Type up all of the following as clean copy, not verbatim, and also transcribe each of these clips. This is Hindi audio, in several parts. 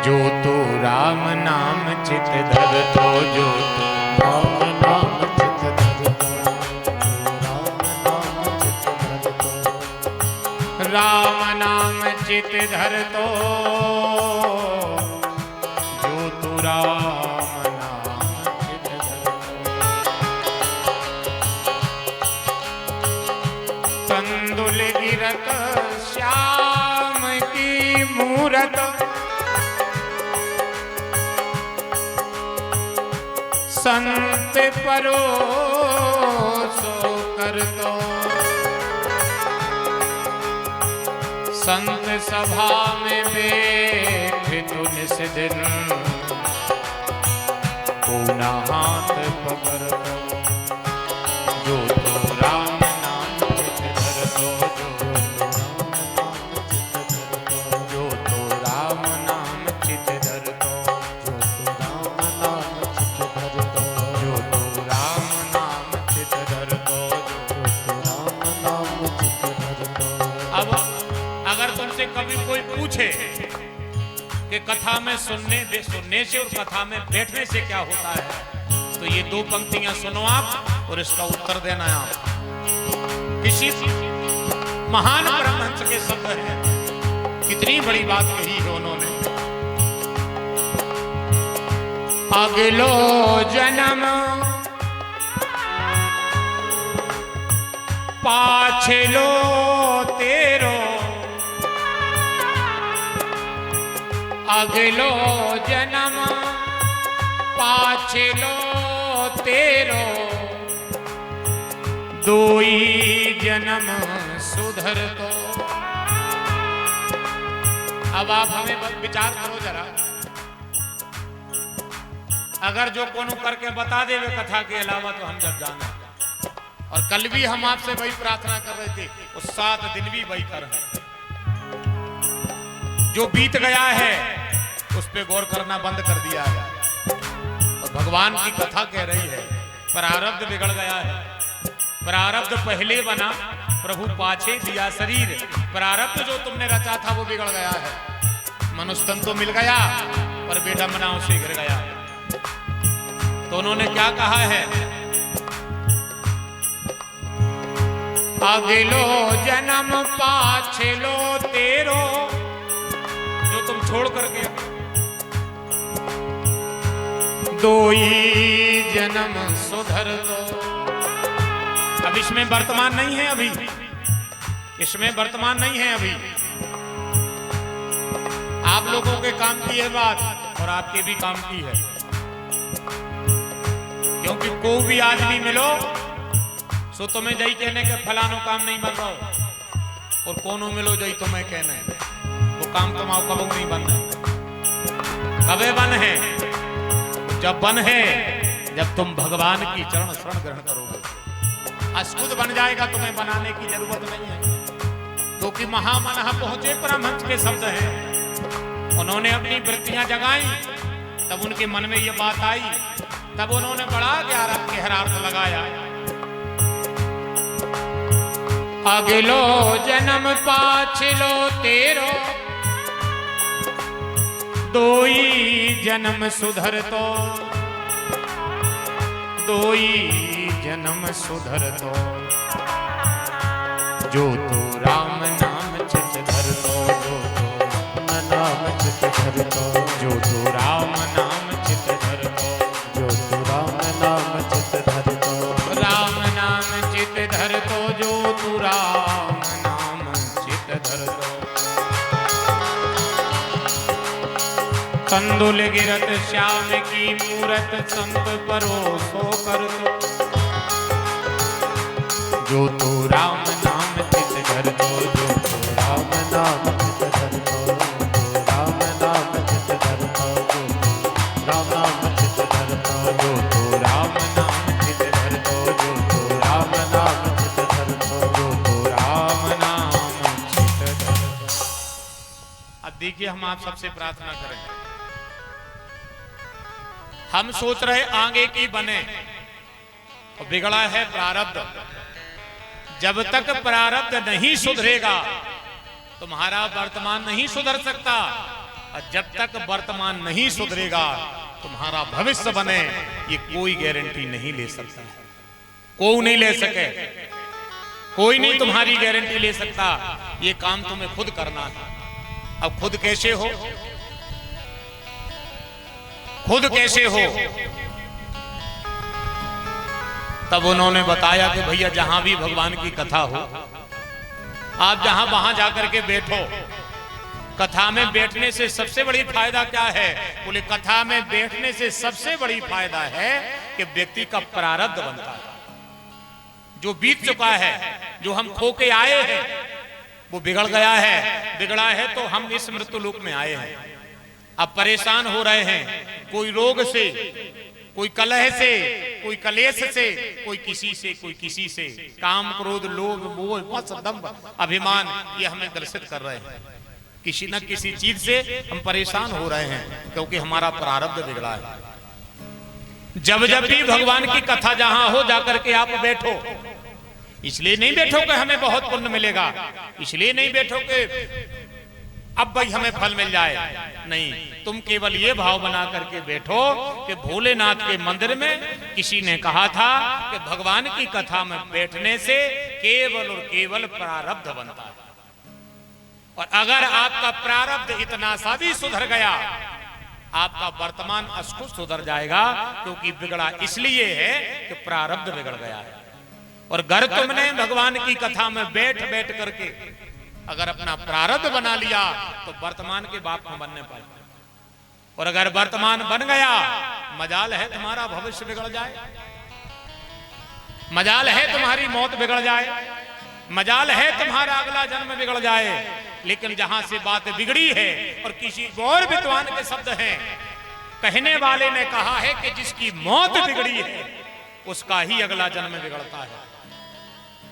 जो तू राम नाम चित धर तो, जो तू राम नाम चित धर तो, राम नाम चित धर तो, राम नाम चित धर तो, जो तू राम नाम चित धर तो। कंदुल गिरत श्याम की मूरत, संत परोसो कर दो। संत सभा में बैठ तू निस दिन, पूना हाथ पकड़ दो। जो तू राम नाम चित धर दो, जो तू राम नाम चित धर दो, जो तू राम नाम चित धर दो, जो तू राम नाम चित धर दो। अब अगर तुमसे कभी कोई पूछे कि कथा में सुनने से और कथा में बैठने से क्या होता है, तो ये दो पंक्तियां सुनो आप और इसका उत्तर देना है आप। किसी महान परमहंस के शब्द हैं, कितनी बड़ी बात कही है उन्होंने। अगलो जन्म पाछलो तेरो, अगलो जन्म पाछलो तेरो, दोई जन्म सुधर तो। अब आप हमें विचार करो जरा, अगर जो कोनो करके बता दे वे कथा के अलावा तो हम जब जाना। और कल भी हम आपसे वही प्रार्थना कर रहे थे, उस 7 दिन भी वही कर रहे। जो बीत गया है उस पे गौर करना बंद कर दिया है। और भगवान की कथा कह रही है प्रारब्ध बिगड़ गया है। प्रारब्ध पहले बना, प्रभु पाछे दिया शरीर। प्रारब्ध जो तुमने रचा था वो बिगड़ गया है। मनुष्य तन तो मिल गया पर बेडमनाओं से गिर गया। तो उन्होंने क्या कहा है, अगलो जन्म पाछलो तेरो, जो तुम छोड़ करके दोई जन्म सुधर दो। अब इसमें वर्तमान नहीं है, अभी इसमें वर्तमान नहीं है। अभी आप लोगों के काम की है बात और आपके भी काम की है, क्योंकि कोई भी आदमी मिलो सो तुम्हें जई कहने के फलानो काम नहीं बन रहा हो, और कोनो मिलो जई तुम्हें कहने वो काम तुम्हारा कब नहीं बन रहा। कबे बन है? जब बन है जब तुम भगवान की चरण शरण ग्रहण करोगे। खुद बन जाएगा, तुम्हें बनाने की जरूरत नहीं है। क्योंकि महामनः पहुंचे परमहंस के शब्द हैं। उन्होंने अपनी वृत्तियां जगाई, तब उनके मन में यह बात आई, तब उन्होंने बड़ा गहरार्थ लगाया। अगलो जन्म पाछलो तेरो, दोई जन्म सुधर तो, दोई जन्म सुधर तो। जो तू राम नाम चित धर तो, जो तू राम नाम चित धर तो, जो तू राम नाम चित धर तो, जो तू राम नाम चित धर तो। राम नाम चित धर तो, जो तू राम नाम चित धर तो। कंदुल गिरत श्याम की मूरत, संत परोसो कर तो। जो तू राम नाम चित धर तो, जो तू राम नाम चित धर तो, जो राम नाम चित धर तो, जो राम नाम चित धर तो, जो तू राम नाम चित धर तो, जो तू राम नाम चित धर तो, जो तू राम नाम चित धर तो। अब देखिए, हम आप सबसे प्रार्थना करें। हम सोच रहे आगे की बने, और बिगड़ा है प्रारब्ध। जब तक प्रारब्ध नहीं सुधरेगा तुम्हारा वर्तमान नहीं सुधर सकता। और जब तक वर्तमान नहीं सुधरेगा तुम्हारा भविष्य बने ये कोई गारंटी नहीं ले सकता। कोई नहीं ले सके, कोई नहीं तुम्हारी गारंटी ले सकता। ये काम तुम्हें खुद करना है। अब खुद कैसे हो? खुद कैसे हो? तब उन्होंने बताया कि भैया जहां भी भगवान की कथा हो आप जहां वहां जाकर के बैठो। कथा में बैठने से सबसे बड़ी फायदा क्या है? बोले कथा में बैठने से सबसे बड़ी फायदा है कि व्यक्ति का प्रारब्ध बनता है। जो बीत चुका है, जो हम खो के आए हैं, वो बिगड़ गया है। बिगड़ा है तो हम इस मृत्यु लोक में आए हैं। अब परेशान हो रहे हैं, कोई रोग से, कोई कलह से, कोई कलेश से, कोई किसी से, कोई किसी से। काम, क्रोध, लोभ, मोह, मत्सर, दंभ, अभिमान ये हमें ग्रसित कर रहे हैं। किसी न किसी चीज से हम परेशान हो रहे हैं क्योंकि हमारा प्रारब्ध बिगड़ा है। जब जब भी भगवान की कथा जहां हो जाकर के आप बैठो। इसलिए नहीं बैठो कि हमें बहुत पुण्य मिलेगा, इसलिए नहीं बैठो कि अब भाई हमें फल मिल जाए। नहीं, तुम केवल ये भाव बना करके बैठो कि भोलेनाथ के मंदिर में किसी ने कहा था कि भगवान की कथा में बैठने से केवल और केवल प्रारब्ध बनता है। और अगर आपका प्रारब्ध इतना सा भी सुधर गया, आपका वर्तमान अष्ट सुधर जाएगा। क्योंकि बिगड़ा इसलिए है कि प्रारब्ध बिगड़ गया है। और अगर तुमने भगवान की कथा में बैठ बैठ करके अगर अपना प्रारब्ध बना लिया तो वर्तमान के बाप में बनने पाए। और अगर वर्तमान बन गया, मजाल है तुम्हारा भविष्य बिगड़ जाए, मजाल है तुम्हारी मौत बिगड़ जाए, मजाल है तुम्हारा अगला जन्म बिगड़ जाए। लेकिन जहां से बात बिगड़ी है, और किसी और विद्वान के शब्द हैं, कहने वाले ने कहा है कि जिसकी मौत बिगड़ी है उसका ही अगला जन्म बिगड़ता है।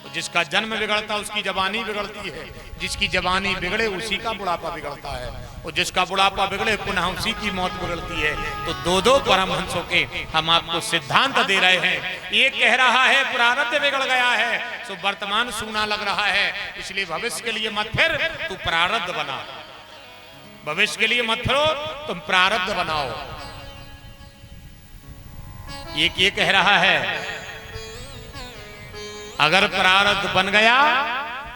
तो जिसका जन्म बिगड़ता है उसकी जवानी बिगड़ती है, जिसकी जवानी बिगड़े उसी का बुढ़ापा बिगड़ता है, और जिसका बुढ़ापा बिगड़े पुनः उसी की मौत बिगड़ती है। तो दो दो परमहंसों के हम आपको सिद्धांत दे रहे हैं। एक कह रहा है प्रारब्ध बिगड़ गया है तो वर्तमान सूना लग रहा है, इसलिए भविष्य के लिए मत फिर, तू प्रारब्ध बना। भविष्य के लिए मत फिरो, तुम प्रारब्ध बनाओ। एक ये कह रहा है अगर प्रारब्ध बन गया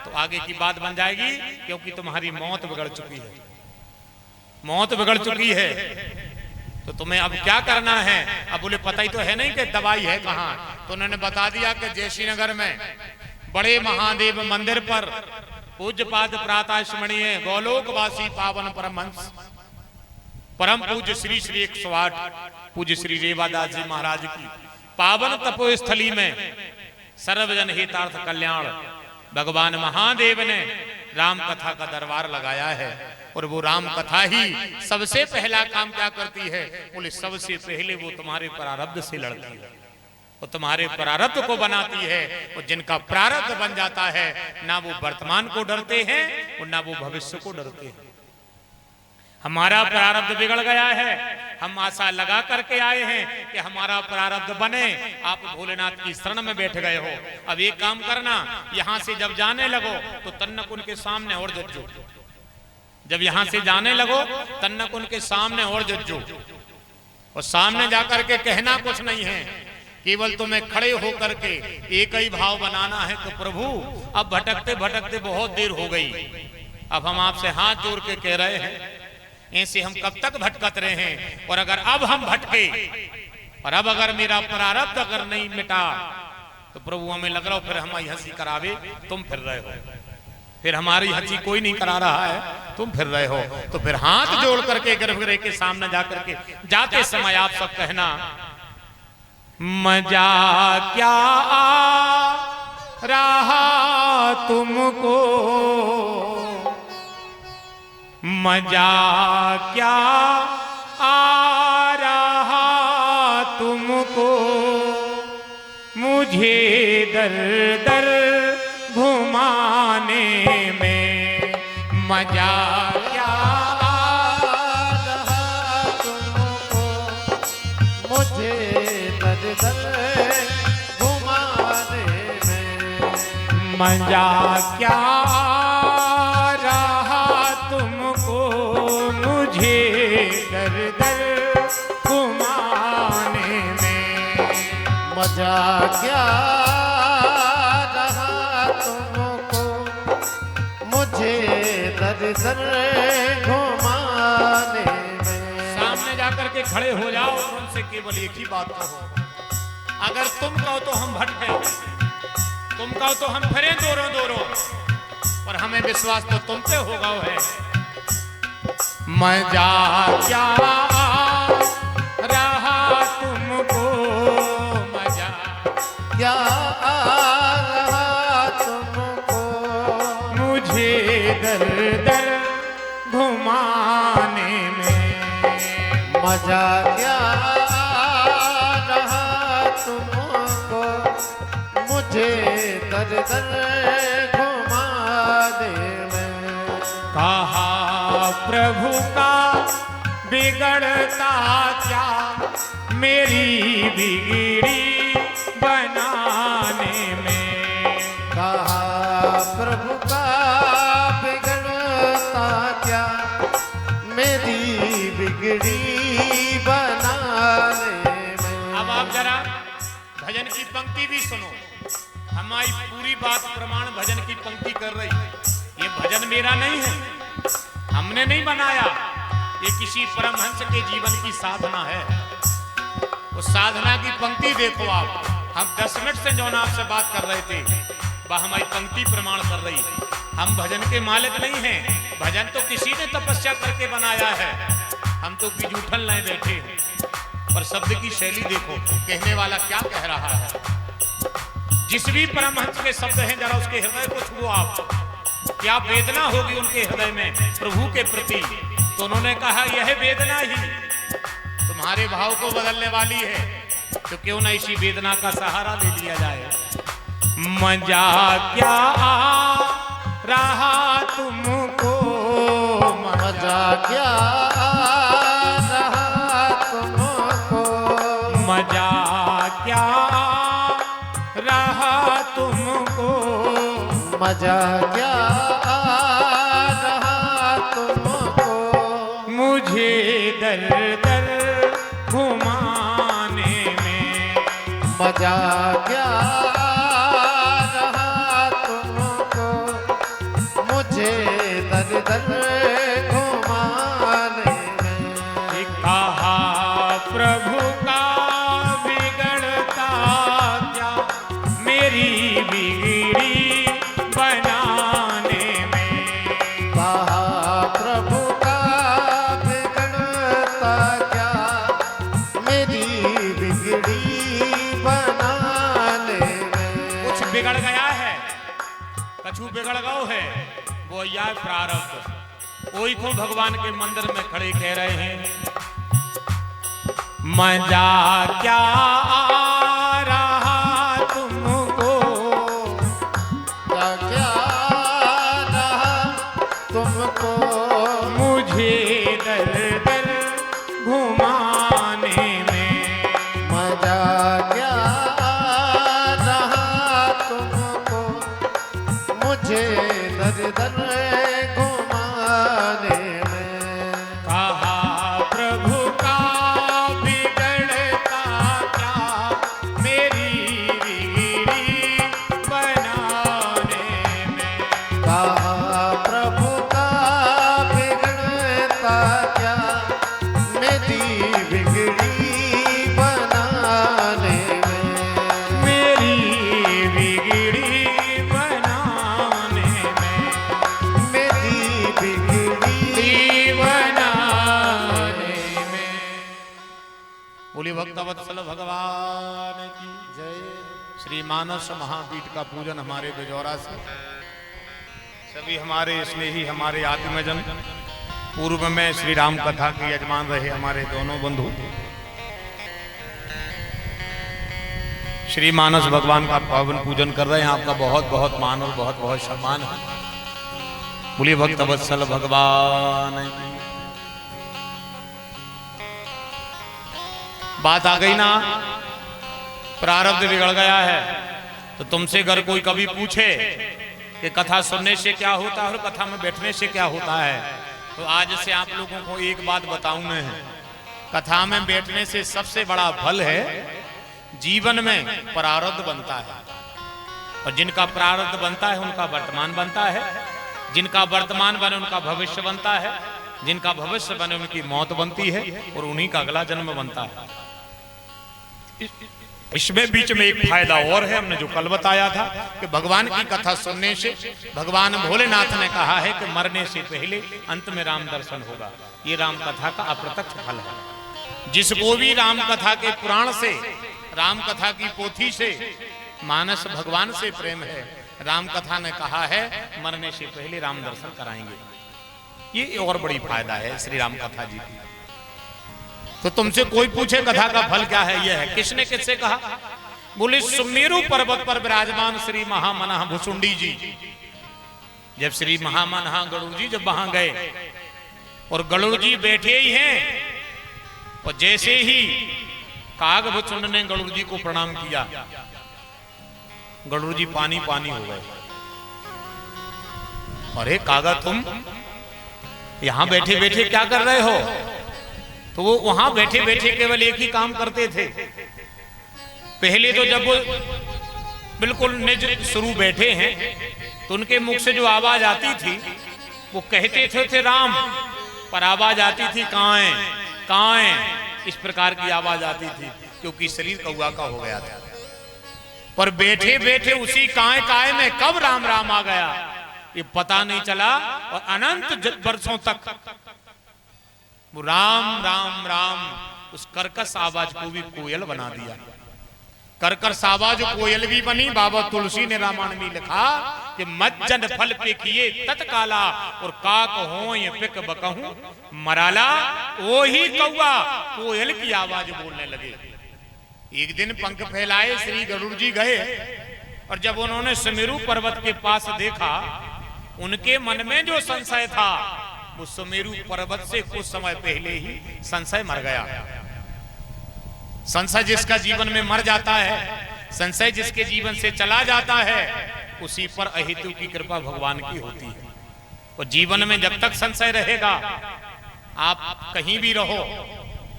तो आगे की बात बन जाएगी, क्योंकि तुम्हारी मौत बिगड़ चुकी है, मौत बिगड़ चुकी है। तो तुम्हें अब क्या करना है? अब बोले पता ही तो है नहीं कि दवाई है कहां। तो उन्होंने बता दिया कि जयश्री नगर में बड़े महादेव मंदिर पर पूज्यपाद प्रातः स्मरणीय गोलोकवासी पावन परमहंस परम पूज्य श्री श्री 108 पूज्य श्री रेवादास जी महाराज की पावन तपोस्थली में सर्वजन हितार्थ कल्याण भगवान महादेव ने राम कथा का दरबार लगाया है। और वो राम कथा ही सबसे पहला काम क्या करती है? बोले सबसे पहले वो तुम्हारे प्रारब्ध से लड़ती है, वो तुम्हारे प्रारब्ध को बनाती है। और जिनका प्रारब्ध बन जाता है, ना वो वर्तमान को डरते हैं और ना वो भविष्य को डरते हैं। हमारा प्रारब्ध बिगड़ गया है, हम आशा लगा करके आए हैं कि हमारा प्रारब्ध बने। आप भोलेनाथ की शरण में बैठ गए हो। अब एक काम करना, यहां से जब जाने लगो तो तन्नक उनके सामने और जज्जो। जब यहां से जाने लगो तन्नक उनके सामने और जज्जो। और सामने जाकर के कहना कुछ नहीं है, केवल तुम्हें खड़े होकर के एक ही भाव बनाना है कि प्रभु अब भटकते भटकते बहुत देर हो गई, अब हम आपसे हाथ जोड़ के कह रहे हैं, ऐसे हम कब तक भटकत रहे हैं। और अगर अब हम भटके और अब अगर मेरा प्रारब्ध अगर नहीं मिटा तो प्रभु हमें लग रहा हो फिर हमारी हंसी करावे तुम फिर रहे हो, फिर हमारी हंसी कोई नहीं करा रहा है, तुम फिर रहे हो। तो फिर हाथ जोड़ करके गर्भगृह के सामने जाकर के जाते समय आप सब कहना, मजा क्या आ रहा तुमको, मजा क्या आ रहा तुमको, मुझे दर दर घुमाने में, मजा क्या आ रहा तुमको, मुझे दर दर घुमाने में, मजा क्या आ रहा तुमको, मुझे दर दर घुमाने में। मजा क्या रहा तुमको मुझे दर दर घुमाने में। सामने जाकर के खड़े हो जाओ और उनसे केवल एक ही बात कहो, अगर तुम कहो तो हम भटके, तुम कहो तो हम फिरे दोरों दोरों, पर हमें विश्वास तो तुम पे होगा है। मजा क्या रहा तुमको, मजा क्या रहा तुमको मुझे दर दर घुमाने में। मजा क्या रहा तुमको मुझे दर दर घुमाने में। कहा प्रभु का बिगड़ता क्या मेरी बिगड़ी बनाने में। कहा प्रभु का बिगड़ता क्या मेरी बिगड़ी बनाने में। अब आप जरा भजन की पंक्ति भी सुनो, हमारी पूरी बात प्रमाण भजन की पंक्ति कर रही। ये भजन मेरा नहीं है, हमने नहीं बनाया, ये किसी परमहंस के जीवन की साधना है। उस साधना की पंक्ति देखो आप। हम 10 मिनट से जो आपसे बात कर रहे थे वह हमारी पंक्ति प्रमाण कर रही। हम भजन के मालिक नहीं हैं, भजन तो किसी ने तपस्या करके बनाया है, हम तो बिजूठन लाए बैठे हैं। पर शब्द की शैली देखो, कहने वाला क्या कह रहा है। जिस भी परमहंस के शब्द हैं जरा उसके हृदय को छुओ आप, क्या वेदना होगी उनके हृदय में प्रभु के प्रति। तो उन्होंने कहा यह वेदना ही तुम्हारे भाव को बदलने वाली है, तो क्यों ना इसी वेदना का सहारा ले लिया जाए। मजा क्या रहा तुमको, मजा क्या रहा तुमको मजा क्या रहा तुमको मजा क्या रहा तुमको मुझे दर दर घुमाने में। मजा क्या रहा तुमको मुझे दर दर घुमाने में। कहा प्रभु का बिगड़ता क्या मेरी बिगड़ी बनाने में। कहा प्रभु का बिगड़ता क्या मेरी बिगड़ी बनाने में। कुछ बिगड़ गया है, कछु बिगड़ गयो है, वो यह प्रारब्ध। कोई को भगवान के मंदिर में खड़े कह रहे हैं मजा क्या रहा तुमको क्या क्या रहा तुमको मुझे दर दर घुमाने में। मजा क्या रहा तुमको मुझे दर दर घुमाने में। कहा प्रभु का बिगड़ता क्या मेरी बिगड़ी बनाने में। कहा प्रभु का बिगड़ता क्या मेरी बिगड़ी बनाने में। मेरी बिगड़ी बनाने में। मेरी बिगड़ी बनाने में। बोलिए भक्तवत्सल भगवान की जय। श्री मानस महापीठ का पूजन हमारे बिजौरा से सभी हमारे स्नेही हमारे आत्मजन, पूर्व में श्री राम कथा के यजमान रहे हमारे दोनों बंधु श्री मानस भगवान का पावन पूजन कर रहे हैं। आपका बहुत बहुत मान और बहुत बहुत सम्मान है। बोलिए भक्तवत्सल भगवान की। बात आ गई ना, प्रारब्ध बिगड़ गया है, तो तुमसे अगर कोई कभी पूछे कि कथा सुनने से क्या होता है और कथा में बैठने से क्या होता है, तो आज से आप लोगों को एक बात बताऊं मैं, कथा में बैठने से सबसे बड़ा फल है जीवन में प्रारब्ध बनता है, और जिनका प्रारब्ध बनता है उनका वर्तमान बनता है, जिनका वर्तमान बने उनका भविष्य बनता है, जिनका भविष्य बने उनकी मौत बनती है, और उन्हीं का अगला जन्म बनता है। इसमें बीच में एक फायदा और है, हमने जो कल बताया था कि भगवान की कथा सुनने से भगवान भोलेनाथ ने कहा है कि मरने से पहले अंत में राम दर्शन होगा। ये राम कथा का अप्रत्यक्ष फल है। जिसको भी राम कथा के पुराण से, राम कथा की पोथी से, मानस भगवान से प्रेम है, राम कथा ने कहा है मरने से पहले राम दर्शन कराएंगे। ये और बड़ी फायदा है श्री राम कथा जी की। तो तुमसे कोई पूछे कथा का फल क्या है, यह है। किसने किससे कहा? बोले सुमेरु पर्वत पर विराजमान श्री महामना भुसुंडी जी। जब श्री महामना गरुड़ जी जब वहां गए और गरुड़ जी बैठे ही हैं, और जैसे ही कागभुचुंड ने गरुड़ जी को प्रणाम किया, गरुड़ जी पानी पानी हो गए। अरे कागा तुम यहां बैठे बैठे क्या कर रहे हो? तो वो वहां बैठे बैठे केवल एक ही काम करते थे। पहले तो जब वो बिल्कुल निज शुरू बैठे हैं तो उनके मुख से जो आवाज आती थी वो कहते थे राम, पर आवाज आती थी काएं काएं, इस प्रकार की आवाज आती थी, क्योंकि शरीर कौआ का हो गया था। पर बैठे बैठे उसी काय काय में कब राम राम आ गया ये पता नहीं चला, और अनंत वर्षों तक वो राम राम राम उस कर्कश आवाज को भी कोयल बना दिया। कर्कश आवाज कोयल भी बनी। बाबा तुलसी ने रामायण में लिखा कि मज्जन फल पे किए तत्काला, और काक हो ये पिक बकहूं मराला, वो ही कौआ कोयल की आवाज बोलने लगे। एक दिन पंख फैलाए श्री गरुड़ जी गए, और जब उन्होंने सुमेरु पर्वत के पास देखा, उनके मन में जो संशय था वो सुमेरु पर्वत से कुछ समय पहले ही संशय मर गया। संशय जिसका जीवन में मर जाता है, संशय जिसके जीवन से चला जाता है, उसी पर अहेतु की कृपा भगवान की होती है। और जीवन में जब तक संशय रहेगा, आप कहीं भी रहो,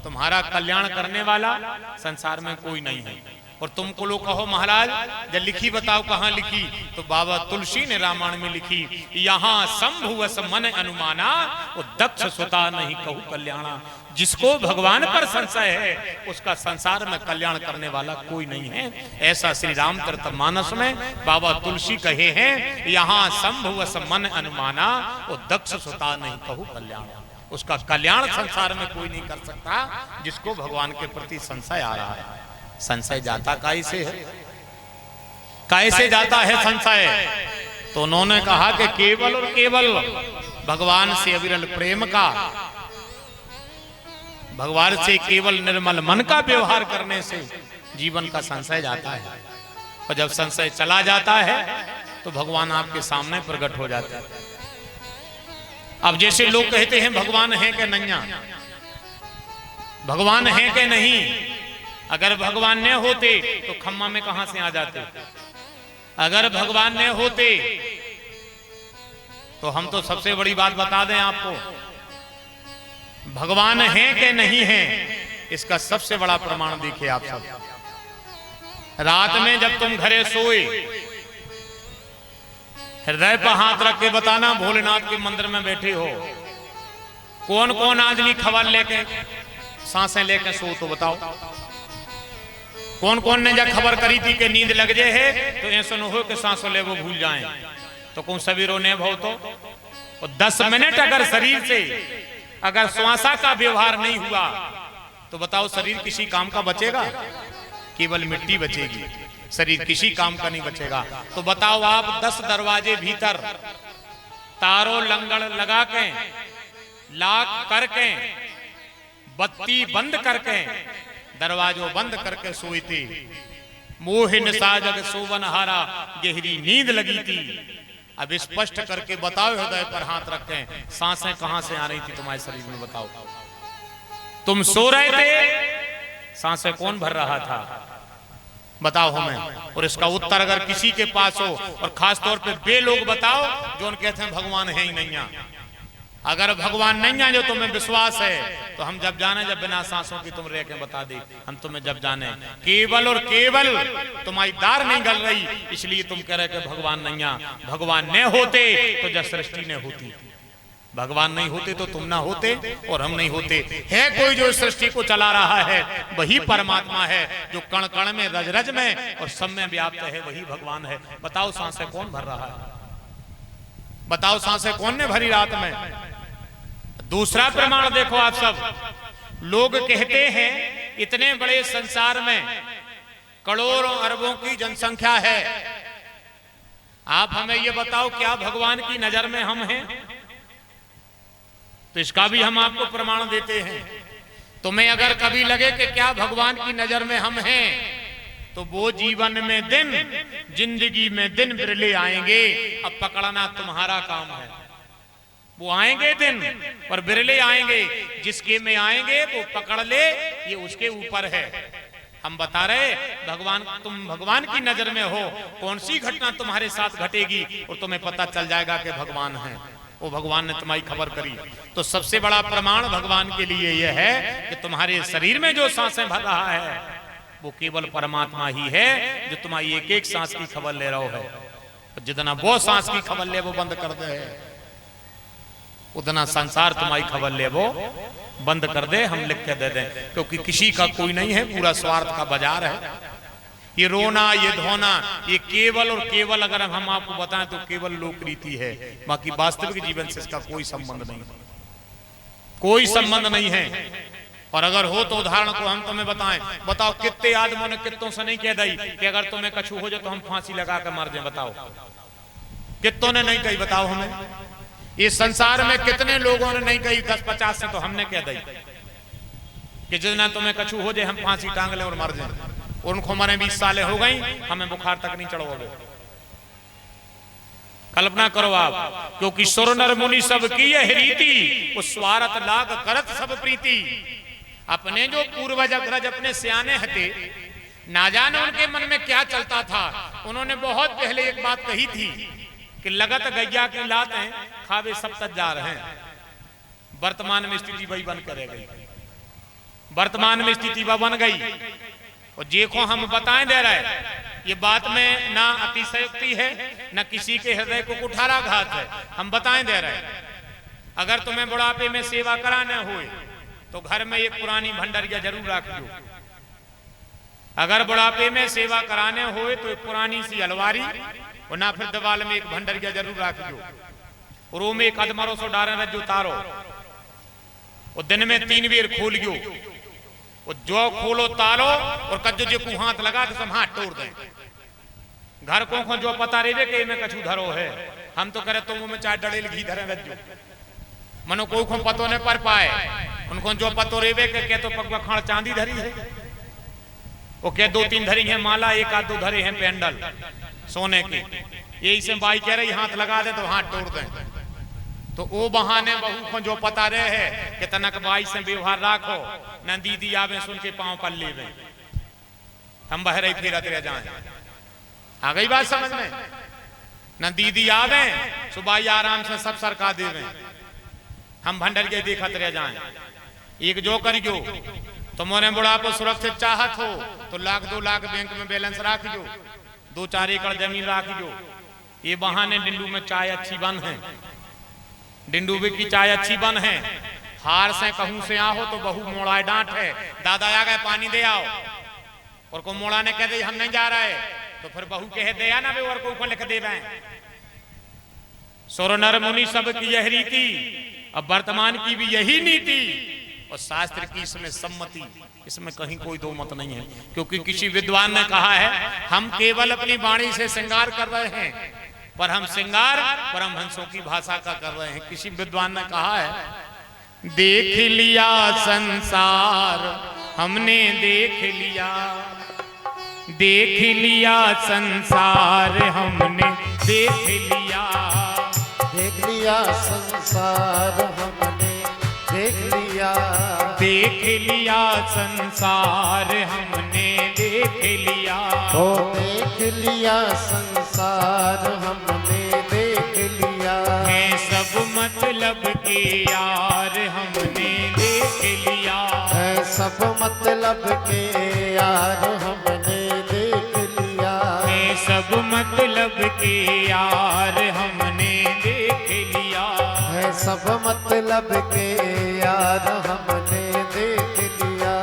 तुम्हारा कल्याण करने वाला संसार में कोई नहीं है। और तुमको लोग कहो महाराज जब लिखी बताओ कहां लिखी, तो बाबा तुलसी ने रामायण में लिखी, यहां संभुवस मन अनुमाना, वो दक्ष सुता नहीं कहू कल्याणा। जिसको भगवान पर संशय है उसका संसार में कल्याण करने वाला कोई नहीं है। ऐसा श्री रामचरितमानस में बाबा तुलसी कहे हैं, यहां संभुवस मन अनुमाना, वो दक्ष सुता नहीं कहू कल्याणा। उसका कल्याण संसार में कोई नहीं कर सकता जिसको भगवान के प्रति संशय आ रहा है। संशय जाता कैसे है? कैसे जाता है संशय? तो उन्होंने कहा कि केवल और केवल भगवान से अविरल प्रेम का, भगवान से केवल निर्मल मन का व्यवहार करने से जीवन का संशय जाता है। और जब संशय चला जाता है तो भगवान आपके सामने प्रकट हो जाता है। अब जैसे लोग कहते हैं भगवान है कि नहीं, भगवान है कि नहीं, अगर भगवान न होते तो खम्मा में कहां से आ जाते? अगर भगवान न होते तो हम तो सबसे बड़ी बात बता दें आपको, भगवान है कि नहीं है इसका सबसे बड़ा प्रमाण देखिए आप सब। रात में जब तुम घरे सोए, हृदय पर हाथ रख के बताना भोलेनाथ के मंदिर में बैठे हो, कौन कौन आदमी खबर लेके सांसें लेके सो, तो बताओ कौन कौन ने जब खबर करी थी कि नींद लग जाए है तो ऐसा न हो कि सांसों ले वो भूल जाएं, तो कौन सवेरों ने भाव तो 10 मिनट अगर शरीर से अगर श्वासा का व्यवहार नहीं हुआ तो बताओ शरीर किसी काम का बचेगा? केवल मिट्टी बचेगी, शरीर किसी काम का नहीं बचेगा। तो बताओ आप 10 दरवाजे भीतर तारों लंगड़ लगा के, लाक करके, बत्ती बंद करके, दरवाजों बंद करके सोई थी। मोहिन साजग सोवन हारा, गहरी नींद लगी थी। अब स्पष्ट करके बताओ, हृदय पर हाथ रखें, सांसें कहां से आ रही थी तुम्हारे शरीर में? बताओ, तुम सो रहे थे, सांसें कौन भर रहा था? बताओ हमें। और इसका उत्तर अगर किसी के पास हो, और खास तौर पे वे लोग बताओ जो उन कहते हैं भगवान है ही नहीं, अगर भगवान नहीं है जो तुम्हें विश्वास है तो हम जब जाने, जब बिना सांसों की तुम रह के बता दे, हम तुम्हें जब जाने केवल और केवल तुम्हारी दार नहीं गल रही, इसलिए तुम कह रहे कि भगवान नहीं है। भगवान न होते तो जब सृष्टि ने होती, भगवान नहीं होते तो तुम ना होते और हम नहीं होते। है कोई जो सृष्टि को चला रहा है, वही परमात्मा है जो कण कण में, रज रज में और सब में व्याप्त है, वही भगवान है। बताओ सांसें कौन भर रहा है? बताओ सांसें कौन ने भरी रात में? दूसरा प्रमाण देखो आप सब। लोग कहते हैं इतने बड़े संसार में करोड़ों अरबों की जनसंख्या है, आप हमें ये बताओ क्या भगवान की नजर में हम हैं? तो इसका भी हम आपको प्रमाण देते हैं। तुम्हें अगर कभी लगे कि क्या भगवान की नजर में हम हैं, तो वो जीवन में दिन, जिंदगी में दिन बिरले आएंगे। अब पकड़ना तुम्हारा काम है। वो आएंगे दिन, पर बिरले आएंगे। जिसके में आएंगे वो पकड़ ले, ये उसके ऊपर है। हम बता रहे भगवान, तुम भगवान की नजर में हो, कौन सी घटना तुम्हारे साथ घटेगी और तुम्हें पता चल जाएगा कि भगवान है। वो भगवान ने तुम्हारी खबर करी। तो सबसे बड़ा प्रमाण भगवान के लिए यह है कि तुम्हारे शरीर में जो सांसें भर रहा है वो केवल परमात्मा ही है, जो तुम्हारी एक एक सांस की खबर ले रहा है। जितना वो सांस की खबर ले वो बंद कर दे, उतना संसार तुम्हारी खबर ले वो बंद कर दे, हम लिख के दे दें। क्योंकि किसी का कोई नहीं है, पूरा स्वार्थ का बाजार है। ये रोना, ये धोना, ये केवल और केवल अगर हम आपको बताएं तो केवल लोक रीति है। बाकी वास्तविक जीवन से इसका कोई संबंध नहीं, कोई संबंध नहीं है। और अगर हो तो उदाहरण को हम तुम्हें बताएं। बताओ कितने आदमियों ने कितों से नहीं कह दी कि अगर तुम्हें कछु हो जाए तो हम फांसी लगा कर मर जाए? बताओ कितों ने नहीं कही? बताओ हमें। इस संसार में कितने लोगों ने नहीं कही? 10-50 से तो हमने कह दी कि जितना तुम्हें कछु हो जाए हम फांसी टांग लें और मर जाए। उनको हमारे 20 सालें हो गई, हमें बुखार तक नहीं चढ़ोगे। कल्पना करो आप। क्योंकि सुर नर मुनि सब की यह रीति, उस स्वार्थ लाग करत सब प्रीति। अपने जो पूर्वज अग्रज अपने सियाने हते, ना जाने उनके मन में क्या चलता था। उन्होंने बहुत पहले एक बात कही थी कि लगत गैया की लात है, खावे सब तक जा रहे हैं। वर्तमान में स्थिति वही बन कर गई, वर्तमान में स्थिति वह बन गई। और देखो हम बताएं दे रहे, ये बात में ना अतिशयोक्ति है, ना किसी के हृदय को कुठाराघात है। हम बताएं दे रहे, अगर तुम्हें बुढ़ापे में सेवा कराना हो तो घर में एक पुरानी भंडारिया जरूर रख दो। अगर बुढ़ापे में सेवा कराने हो तो एक पुरानी सी अलवारी और ना फिर दीवाल में एक भंडारिया जरूर रख दो। और वो में एक अधमरो सो डारे रज्जो तारो, और दिन में 3 बेर खोल गयो। और जो खोलो तारो और कज्जो जो को हाथ लगा तो सब हाथ तोड़ दे। घर को जो पता रेवे के में कछु धरो है, हम तो करे तो मुंह में 4 डड़ेल घी धरे रज्जो। मनो कोई को पतो ने पर पाए, उनको जो पतो रेवे के तो पगवा खाड़ चांदी धरी है, वो के 2-3 धरी है माला, 1-2 धरे हैं पेंडल सोने की। यही से बाई कह रही हाथ लगा दे तो हाथ तोड़ दे। तो वो बहाने बहू को जो पता रहे है कि तनक बाई से व्यवहार राखो, न दीदी आवे सुन के पांव पर लेवे, हम बहरे फिरत रह जाए। आ गई बात समझ में? न दीदी आवे सुबह आराम से सब सरका देवे, हम भंडर के देखत रह जाए। एक जो करियो तुम्हारे बुढ़ापो सुरक्षित चाहत हो तो 1-2 लाख बैंक में बैलेंस राख जो, 2-4 एकड़ जमीन राख जो। ये बहाने डिंडू में चाय अच्छी बन है, डिंडू की चाय अच्छी बन है। हार से कहूं से आओ तो बहू मोड़ा डांट है, दादा आ गए पानी दे आओ। और को मोड़ा ने कह दे हम नहीं जा रहे, तो फिर बहू कह दे ना वे और को लिख दे। सुर नर मुनि सब की यह रीति, अब वर्तमान की भी यही नीति। और शास्त्र की इसमें सम्मति, इसमें कहीं कोई दो मत नहीं है। क्योंकि किसी विद्वान ने कहा है हम केवल अपनी वाणी से श्रृंगार कर रहे हैं, पर हम श्रृंगार परमहंसों की भाषा का कर रहे हैं। किसी विद्वान ने कहा है देख लिया संसार हमने, देख लिया, देख लिया संसार हमने, देख लिया, देख लिया संसार हमने, देख लिया, देख लिया संसार हमने, देख लिया, ओ देख लिया संसार हमने, देख लिया। है सब मतलब के यार हमने देख लिया। है सब मतलब के यार हमने देख लिया। है सब मतलब के यार हमने देख लिया। है सब मतलब के यार हमने देख लिया।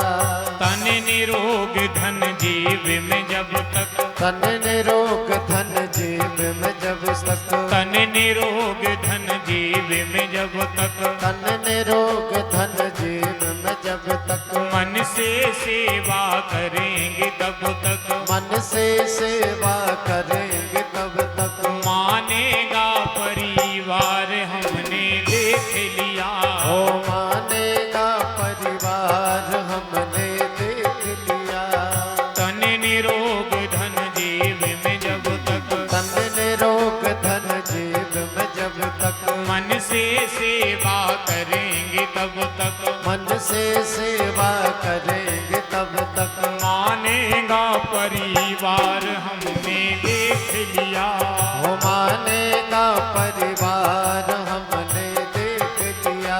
तन निरोग धन जीव में जब तक, तन निरोग धन जीव में जब तक, तन निरोग धन जीव में जब तक, तन निरोग धन जीव में जब तक, मन से सेवा करेंगे तब तक, मन से सेवा करेंगे तब तक, मानेगा परिवार हमने देख लिया। ओ मानेगा परिवार हमने देख लिया। तन निरोग धन जीव में जब तक, तन निरोग धन जीव में जब तक, मन से सेवा करेंगे तब तक, मन से सेवा करेंगे तब तक, मानेगा परिवार हमने देख लिया। वो मानेगा परिवार हमने देख लिया।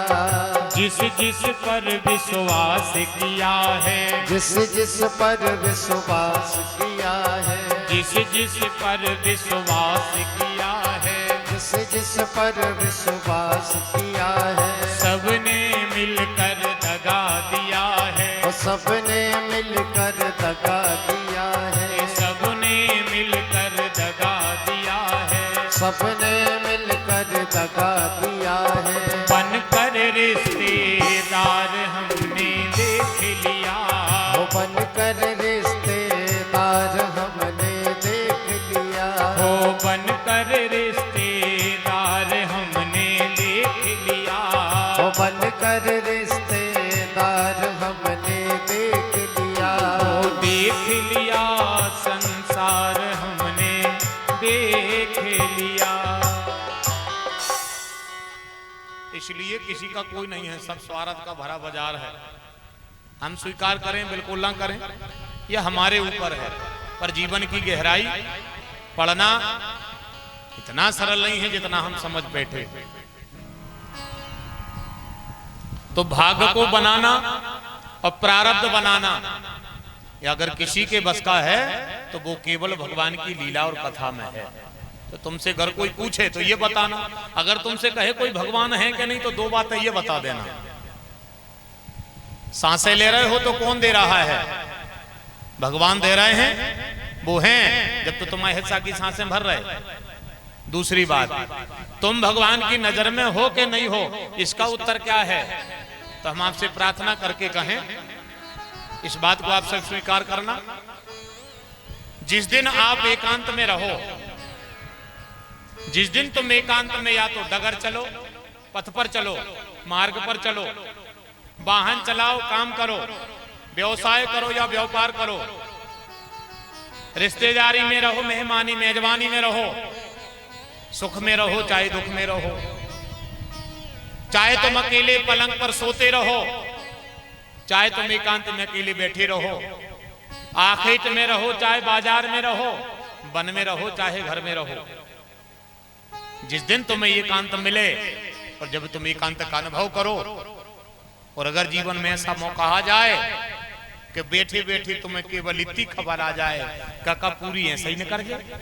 जिस जिस पर विश्वास किया है, जिस जिस पर विश्वास किया है, जिस जिस पर विश्वास किया है, जिस जिस पर विश्वास किया है, सबने मिलकर दगा दिया है। वो सबने मिलकर दगा दिया है। सबने मिलकर दगा दिया है। सबने मिलकर दगा दिया है। बनकर रिश्तेदार हमने देख लिया। वो बनकर रिश्तेदार हमने देख लिया। हो बनकर रिश्तेदार हमने देख लिया। वो बनकर रिश्तेदार हमने देख लिया। हो देख लिया संसार हमने देख लिया। इसलिए किसी का कोई नहीं है, सब स्वार्थ का भरा बाजार है। हम स्वीकार करें बिल्कुल ना करें, यह हमारे ऊपर है। पर जीवन की गहराई पढ़ना इतना सरल नहीं है जितना हम समझ बैठे। तो भाग्य को बनाना और प्रारब्ध बनाना ये अगर किसी के बस का है तो वो केवल भगवान की लीला और कथा में है। तो तुमसे अगर कोई पूछे तो ये बताना, अगर तुमसे कहे कोई भगवान है कि नहीं तो दो बातें ये बता देना। सांसें ले रहे हो तो कौन दे रहा है? भगवान दे रहे हैं, वो हैं जब तो तुम्हारे हिस्सा की सांसें भर रहे। दूसरी बात, तुम भगवान की नजर में हो कि नहीं हो, इसका उत्तर क्या है? तो हम आपसे प्रार्थना करके कहें इस बात को आप सब स्वीकार करना। जिस दिन आप एकांत में रहो, जिस दिन तुम एकांत में या तो डगर चलो, पथ पर चलो, मार्ग पर चलो, वाहन चलाओ, काम करो, व्यवसाय करो या व्यापार करो, रिश्तेदारी में रहो, मेहमानी मेजबानी में रहो, सुख में रहो चाहे दुख में रहो, चाहे तुम अकेले पलंग पर सोते रहो, चाहे तुम एकांत में अकेले बैठे रहो, आखेट में रहो चाहे बाजार में रहो, वन में रहो चाहे घर में रहो, जिस दिन तुम्हें एकांत मिले और जब तुम एकांत का अनुभव करो, और अगर जीवन में ऐसा मौका आ जाए कि बैठे बैठे तुम्हें केवल इतनी खबर आ जाए काका पूरी है सही न कर जाए,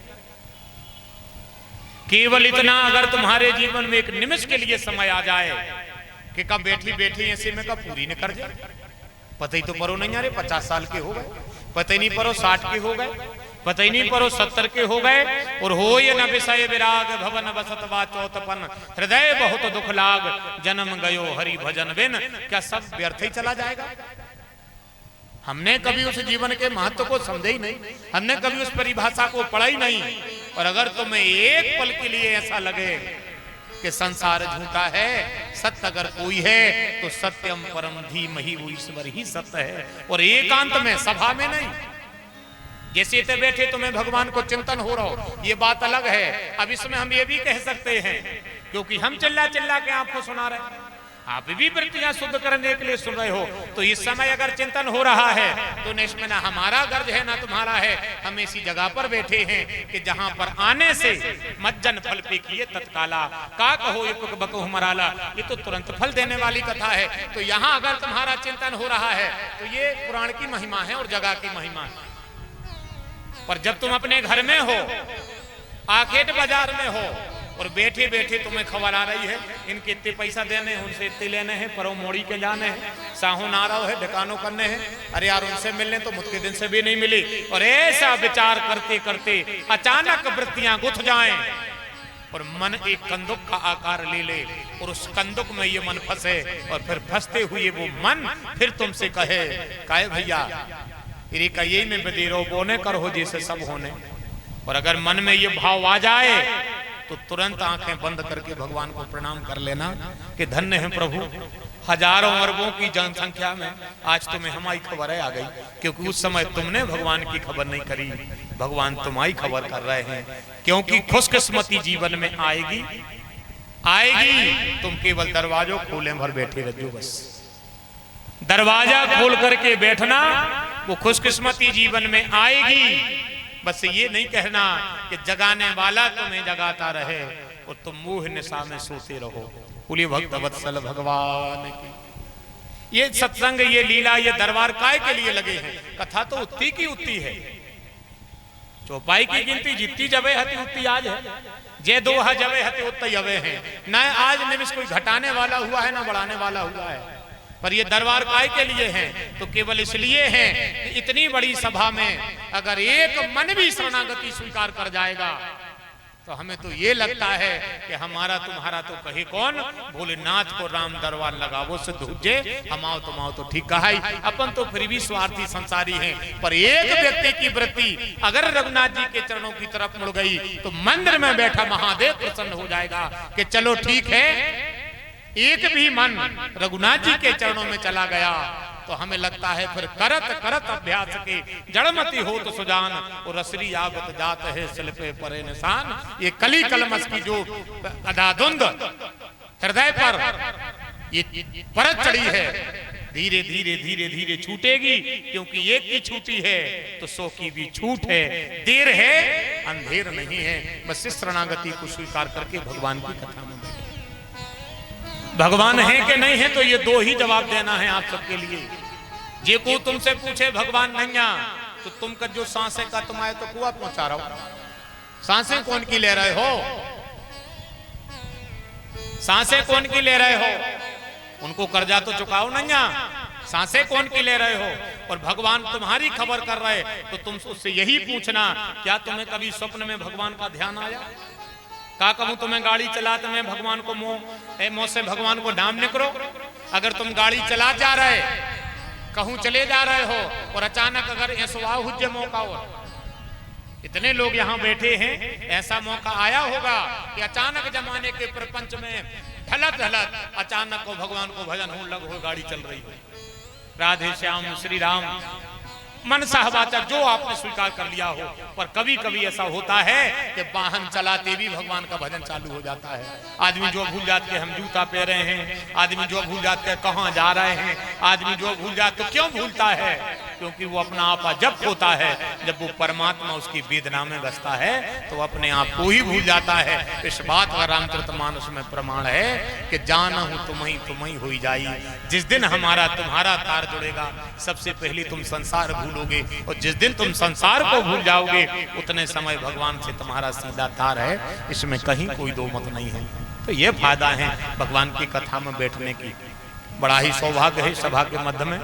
केवल इतना अगर तुम्हारे जीवन में एक निमिष के लिए समय आ जाए कि कब बैठी बैठी ऐसे में कब पूरी न कर जाए। पता ही तो परो नहीं आ रहे 50 साल के हो गए, पता ही नहीं परो 60 के हो गए, पता ही नहीं परो 70 के हो गए, और हो ये न विषय विराग भवन बसतवा चौतपन हृदय बहुत दुख लाग जन्म गयो हरि भजन बिन, क्या सब व्यर्थ ही चला जाएगा? हमने कभी उस जीवन के महत्व को समझे ही नहीं, हमने कभी उस परिभाषा को पढ़ा ही नहीं। और अगर तुम्हें एक पल के लिए ऐसा लगे कि संसार झूठा है, सत्य अगर कोई है तो सत्यम परम धीमहि वो ईश्वर ही सत्य है, और एकांत में सभा में नहीं। जैसे तो बैठे तुम्हें भगवान को चिंतन हो रहा हो, ये बात अलग है। अब इसमें हम ये भी कह सकते हैं, क्योंकि हम चिल्ला चिल्ला के आपको सुना रहे, आप भी वृत्तियां शुद्ध करने के लिए सुन रहे हो। तो इस समय अगर चिंतन हो रहा है तो इसमें ना हमारा गर्ज है ना तुम्हारा है। हम इसी जगह पर बैठे हैं कि जहां पर आने से मज्जन फल पे किए तत्काला का कहो ये बको मराला, ये तो तुरंत फल देने वाली कथा है। तो यहाँ अगर तुम्हारा चिंतन हो रहा है तो ये पुराण की महिमा है और जगह की महिमा है। पर जब तुम अपने घर में हो, आखेट बाजार में हो और बैठे बैठे तुम्हें खबर आ रही है इनके इतने पैसा देने हैं, उनसे इतने लेने हैं, परो मोड़ी के जाने हैं, साहू नाराव है, ढकानो करने हैं, अरे यार उनसे मिलने तो मुझके दिन से भी नहीं मिली। और ऐसा विचार करते करते अचानक वृत्तियां गुथ जाएं और मन एक कंदुक का आकार ले ले और उस कंदुक में ये मन फंसे और फिर फंसते हुए वो मन फिर तुमसे कहे काहे भैया इरे का यही में बदेरो बोने कर हो जैसे सब होने। और अगर मन में ये भाव आ जाए तो तुरंत आंखें बंद करके भगवान को प्रणाम कर लेना कि धन्य है प्रभु, हजारों अरबों की जनसंख्या में आज तुम्हें हमारी खबर आ गई, क्योंकि उस समय तुमने भगवान की खबर नहीं करी, भगवान तुम्हारी खबर कर रहे हैं। क्योंकि खुशकिस्मती जीवन में आएगी आएगी, तुम केवल दरवाजों खोले भर बैठे रहो। बस दरवाजा खोल करके बैठना, वो खुशकिस्मती जीवन में आएगी। बस ये नहीं कहना कि जगाने वाला तुम्हें जगाता रहे और तुम मुंह निशा में सोते रहो। बोलिए भक्त वत्सल भगवान की। ये सत्संग, ये लीला, ये दरबार काय के लिए लगे हैं? कथा तो उतनी की उतनी है। चौपाई की गिनती जितनी जबे हती उतनी आज है, जे दो जबे हती उतनी जबे हैं। न आज निमिष कोई घटाने वाला हुआ है ना बढ़ाने वाला हुआ है। पर ये दरबार काय के लिए है? तो केवल इसलिए है कि इतनी बड़ी सभा में अगर एक मन भी शरणागति स्वीकार कर जाएगा तो हमें तो ये लगता है कि हमारा तुम्हारा तो कहे कौन, भोलेनाथ को राम दरबार लगा वो सिद्ध हुज्जे, हम आओ तुम आओ तो ठीक कहा ही। अपन तो फिर भी स्वार्थी संसारी हैं। पर एक व्यक्ति की वृत्ति अगर रघुनाथ जी के चरणों की तरफ मुड़ गई तो मंदिर में बैठा महादेव प्रसन्न हो जाएगा कि चलो ठीक है। एक भी मन रघुनाथ जी के चरणों में चला गया तो हमें लगता है फिर करत करत अभ्यास के जड़मती हो तो सुजान और रसरी आगत जात है सिल पे परे निशान। ये कली कलमस की जो अदाधुंद हृदय पर ये परत चढ़ी है, धीरे धीरे धीरे धीरे छूटेगी। क्योंकि एक की छूटी है तो 100 की भी छूट है। देर है अंधेर नहीं है। बस इस शरणागति को स्वीकार करके भगवान की कथा में भगवान है कि नहीं है तो ये दो ही जवाब देना है आप सबके लिए। जे को तुमसे पूछे भगवान नैया तो तुम कर जो सांसें का तुम आए तो कुआ पहुंचा रहा हो। सांसें कौन की ले रहे हो? सांसें कौन की ले रहे हो? उनको कर्जा तो चुकाओ नैया, सांसें कौन की ले रहे हो? और भगवान तुम्हारी खबर कर रहे तो तुम उससे यही पूछना, क्या तुम्हें कभी स्वप्न में भगवान का ध्यान आया? का कहूं तुम्हें गाड़ी चलाते में भगवान को मोह से भगवान को नाम निकरो। अगर तुम गाड़ी चला जा रहे कहूं चले जा रहे हो और अचानक अगर ऐसा हुज्जे मौका हो, इतने लोग यहाँ बैठे हैं, ऐसा मौका आया होगा कि अचानक जमाने के प्रपंच में ढलक ढलक अचानक को भगवान को भजन हो लग हो, गाड़ी चल रही हो, राधे श्याम श्री राम मन सहवाचक जो आपने स्वीकार कर लिया हो। पर कभी कभी ऐसा होता है कि वाहन चलाते भी भगवान का भजन चालू हो जाता है। आदमी जो भूल जाते हम जूता पहन रहे हैं, आदमी जो भूल जाते कहाँ जा रहे हैं, आदमी जो भूल जाते तो क्यों भूलता है? क्योंकि वो अपना आपा जब होता है, जब वो परमात्मा उसकी वेदना में बसता है तो अपने आप को ही भूल जाता है। इस बात का रामचरितमानस में प्रमाण है कि जाना हूं तुम्हें हो जाई। जिस दिन हमारा तुम्हारा तार जुड़ेगा सबसे पहले तुम संसार भूलोगे, और जिस दिन तुम संसार को भूल जाओगे उतने समय भगवान से तुम्हारा सीधा तार है। इसमें कहीं कोई दो मत नहीं है। तो ये फायदा है भगवान की कथा में बैठने की। बड़ा ही सौभाग्य है सभा के मध्य में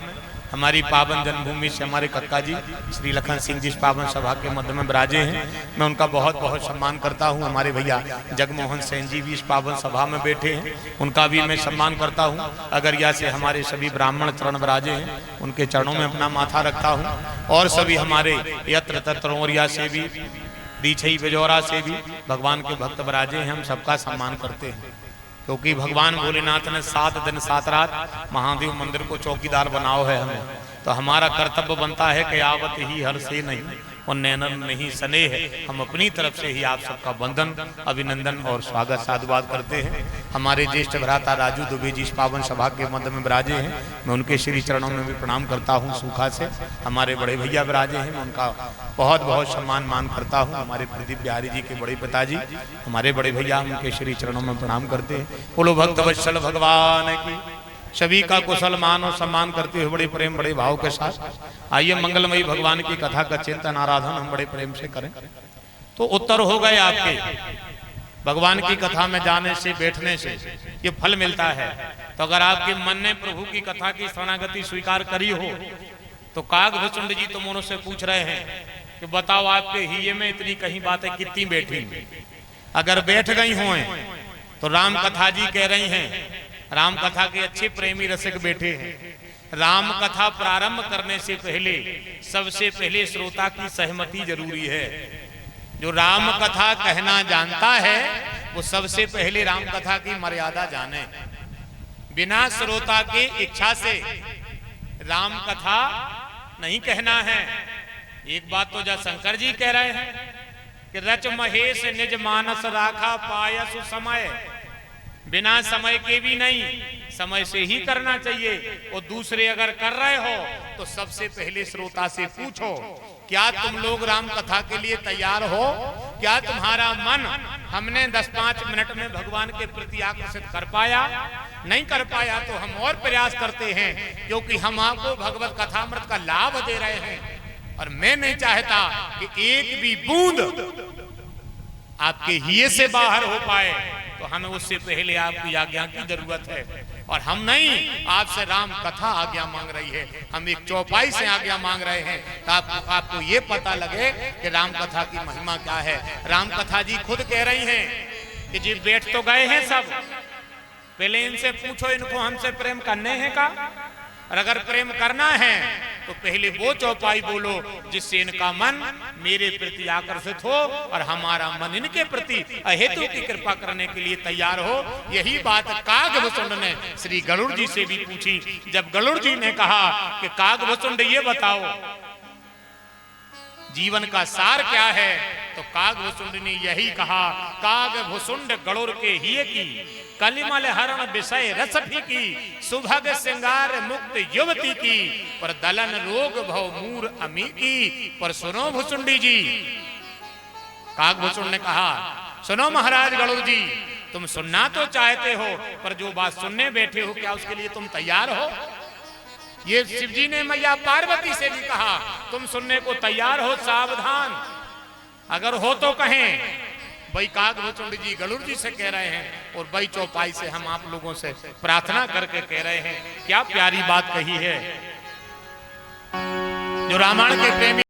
हमारी पावन जन्मभूमि से हमारे कक्का जी श्री लखन सिंह जी इस पावन सभा के मध्य में विराजे हैं। मैं उनका बहुत बहुत सम्मान करता हूं। हमारे भैया जगमोहन सेन जी भी इस पावन सभा में बैठे हैं, उनका भी मैं सम्मान करता हूं। अगरिया से हमारे सभी ब्राह्मण चरण विराजे हैं, उनके चरणों में अपना माथा रखता हूं। और सभी हमारे यत्र तत्र औरिया से भी, दीछई बिजौरा से भी भगवान के भक्त विराजे हैं। हम सबका सम्मान करते हैं क्योंकि भगवान भोलेनाथ ने 7 दिन 7 रात महादेव मंदिर को चौकीदार बनाओ है हमें। तो हमारा कर्तव्य बनता है कि आवत ही हर से नहीं और नैनन नहीं स्नेह, हम अपनी तरफ से ही आप सबका वंदन, अभिनंदन और स्वागत साधुवाद करते हैं। हमारे ज्येष्ठ भ्राता राजू दुबे जी इस पावन सभा के मध्य में विराजे हैं, मैं उनके श्री चरणों में भी प्रणाम करता हूँ सूखा से। हमारे बड़े भैया विराजे हैं, मैं उनका बहुत बहुत सम्मान मान करता हूँ। हमारे प्रदीप बिहारी जी के बड़े पिताजी हमारे बड़े भैया, उनके श्री चरणों में प्रणाम करते हैं। बोलो भक्त वत्सल भगवान की। सभी का कुशल मान और सम्मान करते हुए बड़े प्रेम बड़े भाव के साथ आइए मंगलमयी भगवान की कथा का चिंतन आराधन हम बड़े प्रेम से करें। तो उत्तर हो गए आपके। भगवान की कथा में जाने से बैठने से ये फल मिलता है। तो अगर आपके मन ने प्रभु की कथा की शरणागति स्वीकार करी हो तो कागभुचुंड जी तुम उनसे पूछ रहे हैं कि बताओ आपके हिये में इतनी कहीं बातें कितनी बैठी। अगर बैठ गई हों तो राम कथा जी कह रही हैं, राम कथा के अच्छे प्रेमी रसिक बैठे हैं। राम कथा प्रारंभ करने से पहले सबसे पहले श्रोता की सहमति जरूरी है। जो राम कथा कहना जानता है वो सबसे पहले राम कथा की मर्यादा जाने। बिना श्रोता के इच्छा से राम कथा नहीं कहना है। एक बात तो जयशंकर जी कह रहे हैं कि रच महेश निज मानस राखा पायसु समय। बिना समय के भी नहीं, समय से ही करना चाहिए। और दूसरे अगर कर रहे हो तो सबसे पहले श्रोता से पूछो, क्या तुम लोग राम कथा के लिए तैयार हो? क्या तुम्हारा मन हमने 10-5 मिनट में भगवान के प्रति आकर्षित कर पाया? नहीं कर पाया तो हम और प्रयास करते हैं, क्योंकि हम आपको भगवत कथामृत का लाभ दे रहे हैं। और मैं नहीं चाहता कि एक भी बूंद आपके हिये से बाहर हो पाए, तो हमें उससे पहले आपकी आज्ञा की जरूरत है। और हम नहीं आपसे राम कथा आज्ञा मांग रही है, हम एक चौपाई से आज्ञा मांग रहे हैं ताकि आपको ये पता लगे कि राम कथा की महिमा क्या है। राम कथा जी खुद कह रही हैं कि जी बैठ तो गए हैं सब, पहले इनसे पूछो इनको हमसे प्रेम करने हैं का? और अगर प्रेम करना है तो पहले वो चौपाई बोलो जिससे इनका मन मेरे प्रति आकर्षित हो और हमारा मन इनके प्रति अहेतु की कृपा करने के लिए तैयार हो। यही बात कागभुचुंड ने श्री गरुड़ जी से भी पूछी। जब गरुड़ जी ने कहा कि कागभुचुंड ये बताओ जीवन का सार क्या है, तो कागभुचुंड ने यही कहा, कागभुचुंड गरुड़ के हिये की कलिमल हरण विषय रस की सुभग श्रृंगार मुक्त युवती की पर दलन रोग भव मूर अमी की। पर सुनो भुचुंडी जी, कागभुचुंड ने कहा सुनो महाराज गरुड़ जी, तुम सुनना तो चाहते हो पर जो बात सुनने बैठे हो क्या उसके लिए तुम तैयार हो? ये शिव जी ने मैया पार्वती से भी कहा तुम सुनने को तैयार हो? सावधान, अगर हो तो कहें। भाई कागभुचुंड जी गरुड़ जी से कह रहे हैं और भाई चौपाई से हम आप लोगों से प्रार्थना करके कह रहे हैं। क्या प्यारी बात कही है। जो रामायण के प्रेमी